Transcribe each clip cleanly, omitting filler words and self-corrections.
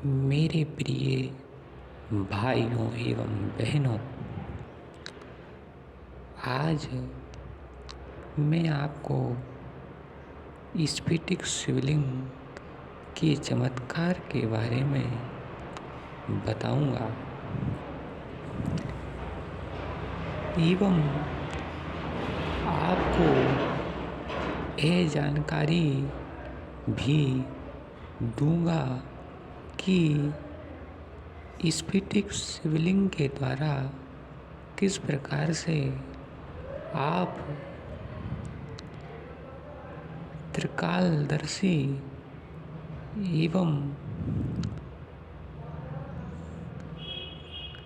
मेरे प्रिय भाइयों एवं बहनों, आज मैं आपको स्फटिक शिवलिंग के चमत्कार के बारे में बताऊंगा एवं आपको यह जानकारी भी दूंगा कि स्फटिक शिवलिंग के द्वारा किस प्रकार से आप त्रिकालदर्शी एवं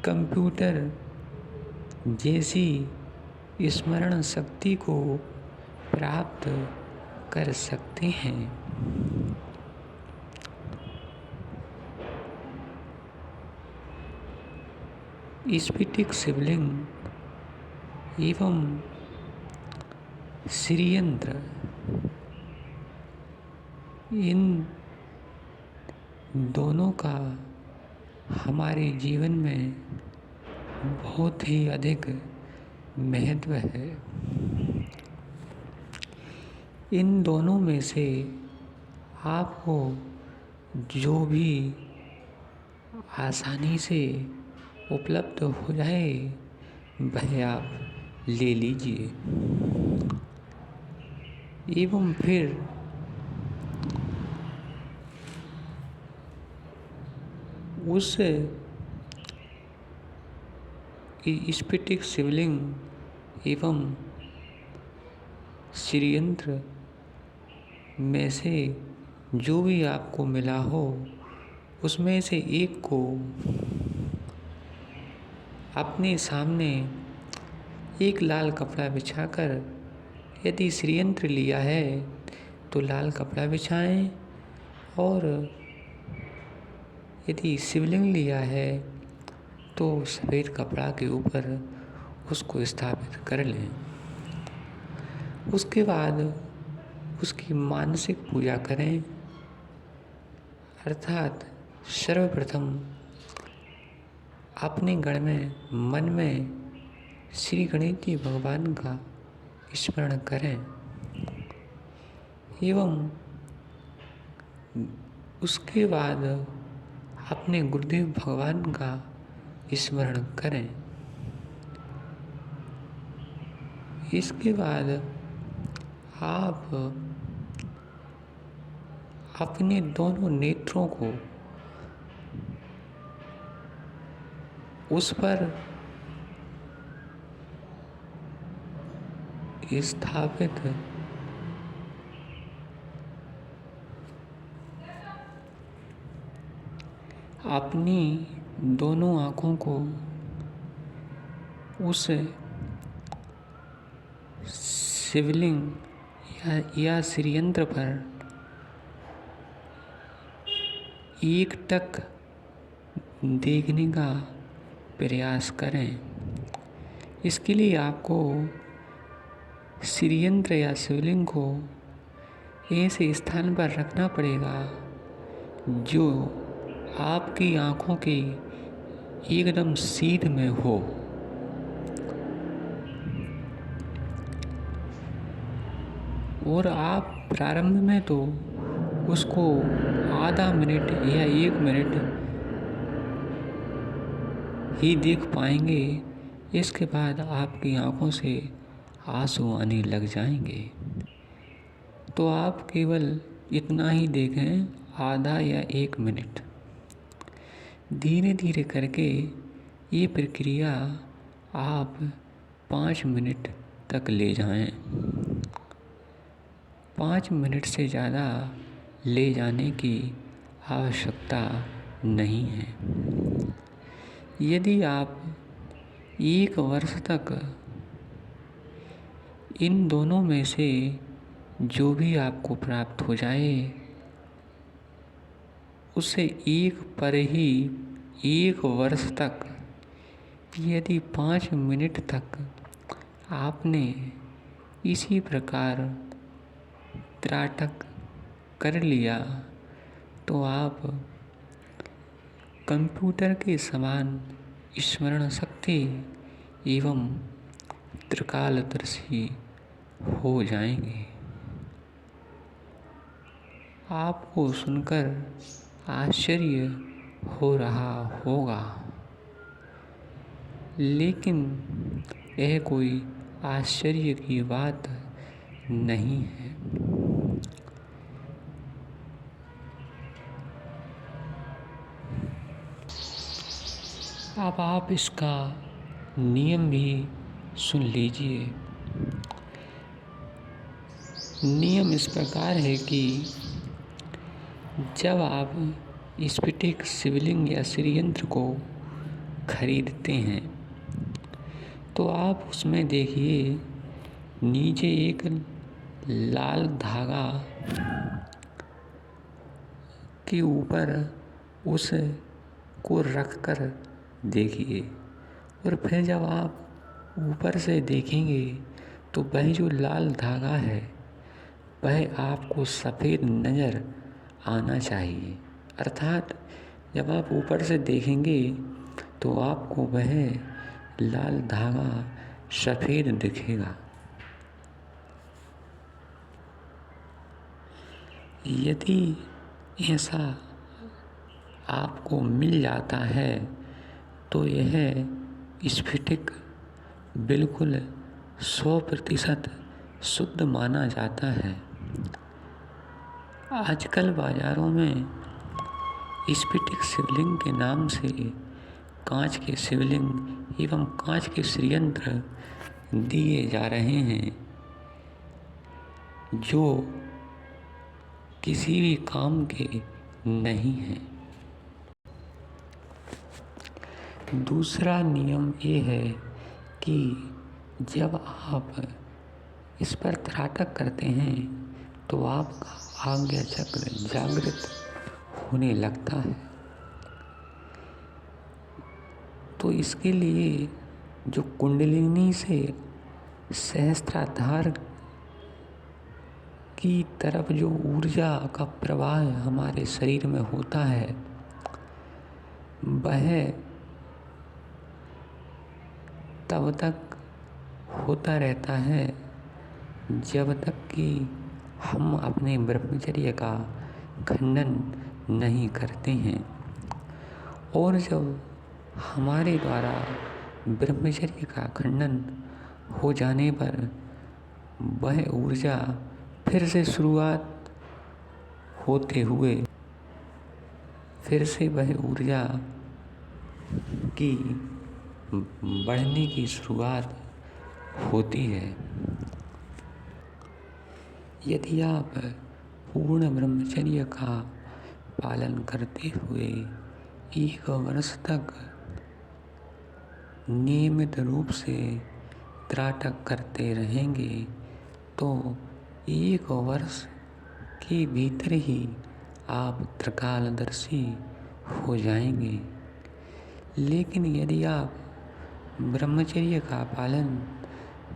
कंप्यूटर जैसी स्मरण शक्ति को प्राप्त कर सकते हैं। स्फटिक शिवलिंग एवं श्रीयंत्र, इन दोनों का हमारे जीवन में बहुत ही अधिक महत्व है। इन दोनों में से आपको जो भी आसानी से उपलब्ध हो जाए वह आप ले लीजिए एवं फिर उस स्फटिक शिवलिंग एवं श्रीयंत्र में से जो भी आपको मिला हो उसमें से एक को अपने सामने एक लाल कपड़ा बिछाकर, यदि श्रीयंत्र लिया है तो लाल कपड़ा बिछाएं और यदि शिवलिंग लिया है तो सफ़ेद कपड़ा के ऊपर उसको स्थापित कर लें। उसके बाद उसकी मानसिक पूजा करें, अर्थात सर्वप्रथम अपने मन में श्री गणेश जी भगवान का स्मरण करें एवं उसके बाद अपने गुरुदेव भगवान का स्मरण करें। इसके बाद आप अपने दोनों नेत्रों को उस पर स्थापित अपनी दोनों आँखों को उस शिवलिंग या श्रीयंत्र पर एकटक देखने का प्रयास करें। इसके लिए आपको श्रीयंत्र या शिवलिंग को ऐसे स्थान पर रखना पड़ेगा जो आपकी आँखों के एकदम सीध में हो। और आप प्रारंभ में तो उसको आधा मिनट या 1 मिनट ही देख पाएंगे। इसके बाद आपकी आँखों से आंसू आने लग जाएंगे। तो आप केवल इतना ही देखें, आधा या 1 मिनट। धीरे धीरे करके ये प्रक्रिया आप 5 मिनट तक ले जाएं। 5 मिनट से ज़्यादा ले जाने की आवश्यकता नहीं है। यदि आप 1 वर्ष तक इन दोनों में से जो भी आपको प्राप्त हो जाए उसे एक पर ही 1 वर्ष तक यदि 5 मिनट तक आपने इसी प्रकार त्राटक कर लिया तो आप कंप्यूटर के समान स्मरण शक्ति एवं त्रिकालदर्शी हो जाएंगे। आपको सुनकर आश्चर्य हो रहा होगा, लेकिन यह कोई आश्चर्य की बात नहीं है। अब आप इसका नियम भी सुन लीजिए। नियम इस प्रकार है कि जब आप स्फटिक शिवलिंग या श्रीयंत्र को खरीदते हैं तो आप उसमें देखिए नीचे एक लाल धागा के ऊपर उस को रख कर देखिए, और फिर जब आप ऊपर से देखेंगे तो वह जो लाल धागा है वह आपको सफ़ेद नज़र आना चाहिए। अर्थात जब आप ऊपर से देखेंगे तो आपको वह लाल धागा सफ़ेद दिखेगा। यदि ऐसा आपको मिल जाता है तो यह स्फटिक बिल्कुल 100% शुद्ध माना जाता है। आजकल बाज़ारों में स्फटिक शिवलिंग के नाम से कांच के शिवलिंग एवं कांच के श्रीयंत्र दिए जा रहे हैं जो किसी भी काम के नहीं हैं। दूसरा नियम ये है कि जब आप इस पर त्राटक करते हैं तो आपका आज्ञा चक्र जागृत होने लगता है। तो इसके लिए जो कुंडलिनी से सहस्त्राधार की तरफ जो ऊर्जा का प्रवाह हमारे शरीर में होता है वह तब तक होता रहता है जब तक कि हम अपने ब्रह्मचर्य का खंडन नहीं करते हैं। और जब हमारे द्वारा ब्रह्मचर्य का खंडन हो जाने पर वह ऊर्जा फिर से शुरुआत होते हुए फिर से वह ऊर्जा की बढ़ने की शुरुआत होती है। यदि आप पूर्ण ब्रह्मचर्य का पालन करते हुए 1 वर्ष तक नियमित रूप से त्राटक करते रहेंगे तो 1 वर्ष के भीतर ही आप त्रिकालदर्शी हो जाएंगे। लेकिन यदि आप ब्रह्मचर्य का पालन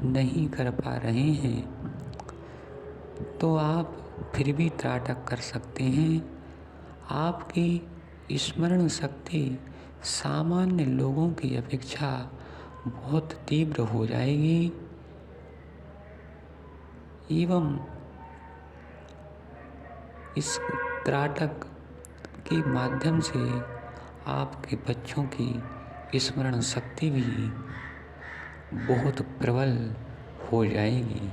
नहीं कर पा रहे हैं तो आप फिर भी त्राटक कर सकते हैं। आपकी स्मरण शक्ति सामान्य लोगों की अपेक्षा बहुत तीव्र हो जाएगी एवं इस त्राटक के माध्यम से आपके बच्चों की स्मरण शक्ति भी बहुत प्रबल हो जाएगी।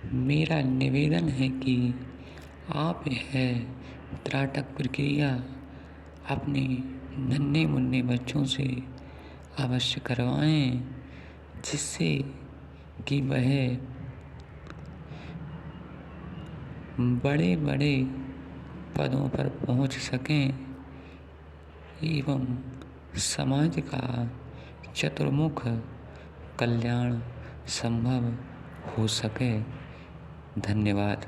मेरा निवेदन है कि आप यह त्राटक प्रक्रिया अपने नन्हे मुन्ने बच्चों से अवश्य करवाएं, जिससे कि वह बड़े बड़े पदों पर पहुंच सकें एवं समाज का चतुर्मुख कल्याण संभव हो सके। धन्यवाद।